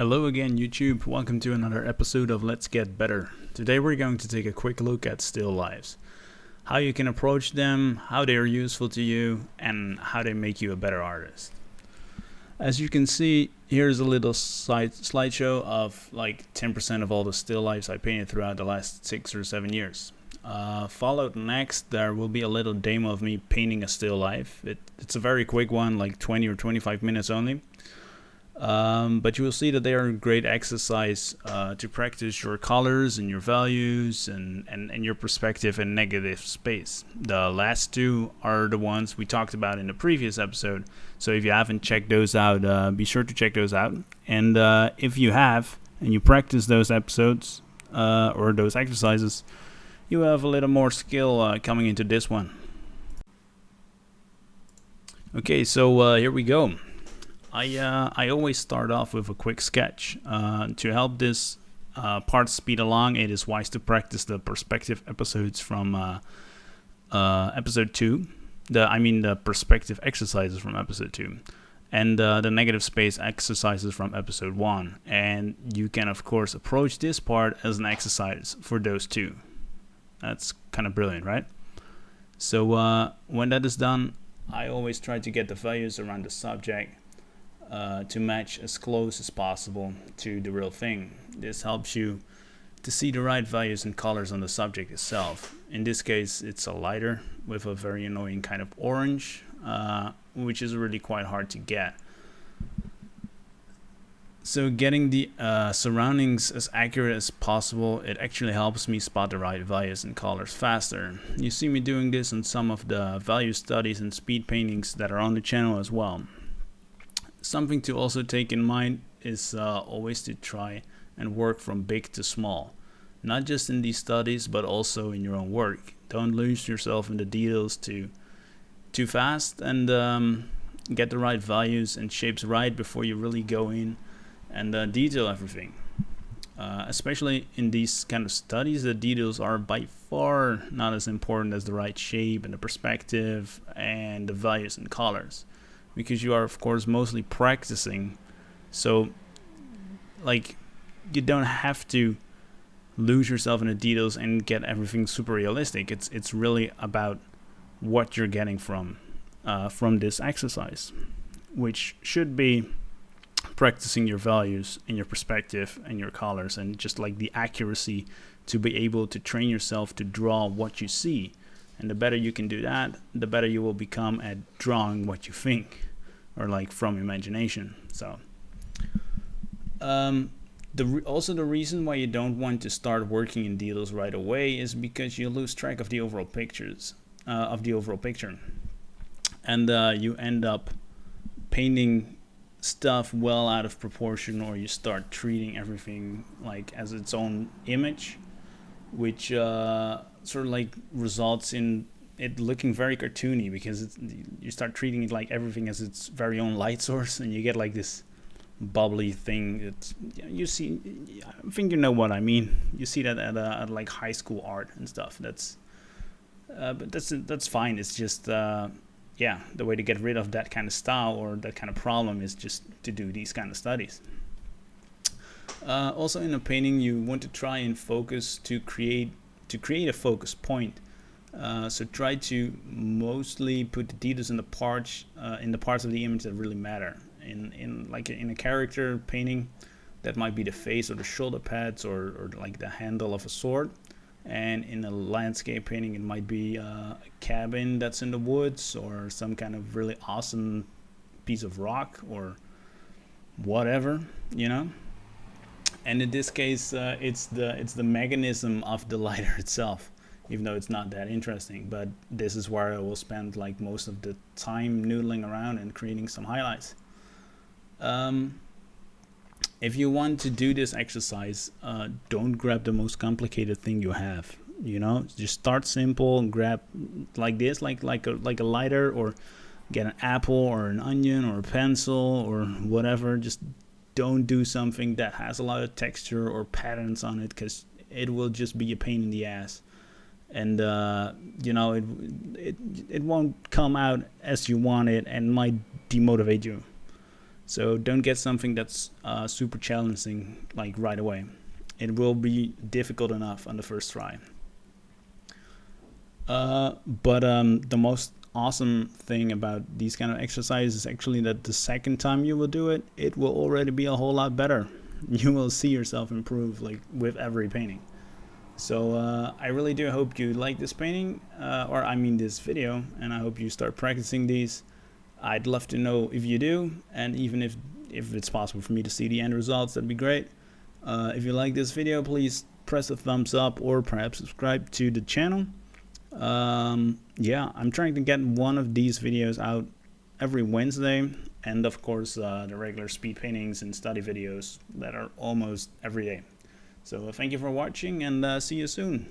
Hello again, YouTube. Welcome to another episode of Let's Get Better. Today we're going to take a quick look at still lifes. How you can approach them, how they are useful to you, and how they make you a better artist. As you can see, here's a little slideshow of like 10% of all the still lifes I painted throughout the last 6 or 7 years. Followed next, there will be a little demo of me painting a still life. It's a very quick one, like 20 or 25 minutes only. But you will see that they are a great exercise to practice your colors and your values and your perspective and negative space. The last two are the ones we talked about in the previous episode. So if you haven't checked those out, be sure to check those out. And if you have and you practice those episodes or those exercises, you have a little more skill coming into this one. Okay, so here we go. I always start off with a quick sketch. To help this part speed along, it is wise to practice the perspective episodes from episode 2. The perspective exercises from episode 2. And the negative space exercises from episode 1. And you can, of course, approach this part as an exercise for those two. That's kind of brilliant, right? So when that is done, I always try to get the values around the subject to match as close as possible to the real thing. This helps you to see the right values and colors on the subject itself. In this case, it's a lighter with a very annoying kind of orange, which is really quite hard to get. So getting the surroundings as accurate as possible, it actually helps me spot the right values and colors faster. You see me doing this in some of the value studies and speed paintings that are on the channel as well. Something to also take in mind is always to try and work from big to small. Not just in these studies, but also in your own work. Don't lose yourself in the details too fast, and get the right values and shapes right before you really go in and detail everything. Especially in these kind of studies, the details are by far not as important as the right shape and the perspective and the values and colors. Because you are, of course, mostly practicing. So, like, you don't have to lose yourself in the details and get everything super realistic. It's really about what you're getting from this exercise, which should be practicing your values and your perspective and your colors and just like the accuracy to be able to train yourself to draw what you see. And the better you can do that, the better you will become at drawing what you think, or like from imagination. So, also the reason why you don't want to start working in details right away is because you lose track of the overall picture, and you end up painting stuff well out of proportion, or you start treating everything like as its own image, which sort of like results in it looking very cartoony, because you start treating it like everything as its very own light source, and you get like this bubbly thing. You see, I think you know what I mean. You see that at like high school art and stuff. But that's fine. It's just the way to get rid of that kind of style or that kind of problem is just to do these kind of studies. Also in a painting, you want to try and focus to create a focus point. So try to mostly put the details in the parts of the image that really matter. In a character painting, that might be the face or the shoulder pads or like the handle of a sword. And in a landscape painting, it might be a cabin that's in the woods, or some kind of really awesome piece of rock or whatever, you know. And in this case, it's the mechanism of the lighter itself, even though it's not that interesting. But this is where I will spend like most of the time noodling around and creating some highlights. If you want to do this exercise, don't grab the most complicated thing you have. You know, just start simple and grab like this, like a lighter, or get an apple or an onion or a pencil or whatever. Just don't do something that has a lot of texture or patterns on it, because it will just be a pain in the ass. And it won't come out as you want it, and might demotivate you. So don't get something that's super challenging like right away. It will be difficult enough on the first try. But the most awesome thing about these kind of exercises is actually that the second time you will do it, it will already be a whole lot better. You will see yourself improve like with every painting. So I really do hope you like this painting, or I mean this video, and I hope you start practicing these. I'd love to know if you do, and even if it's possible for me to see the end results, that'd be great. If you like this video, please press a thumbs up or perhaps subscribe to the channel. Yeah, I'm trying to get one of these videos out every Wednesday, and of course the regular speed paintings and study videos that are almost every day. So thank you for watching, and see you soon.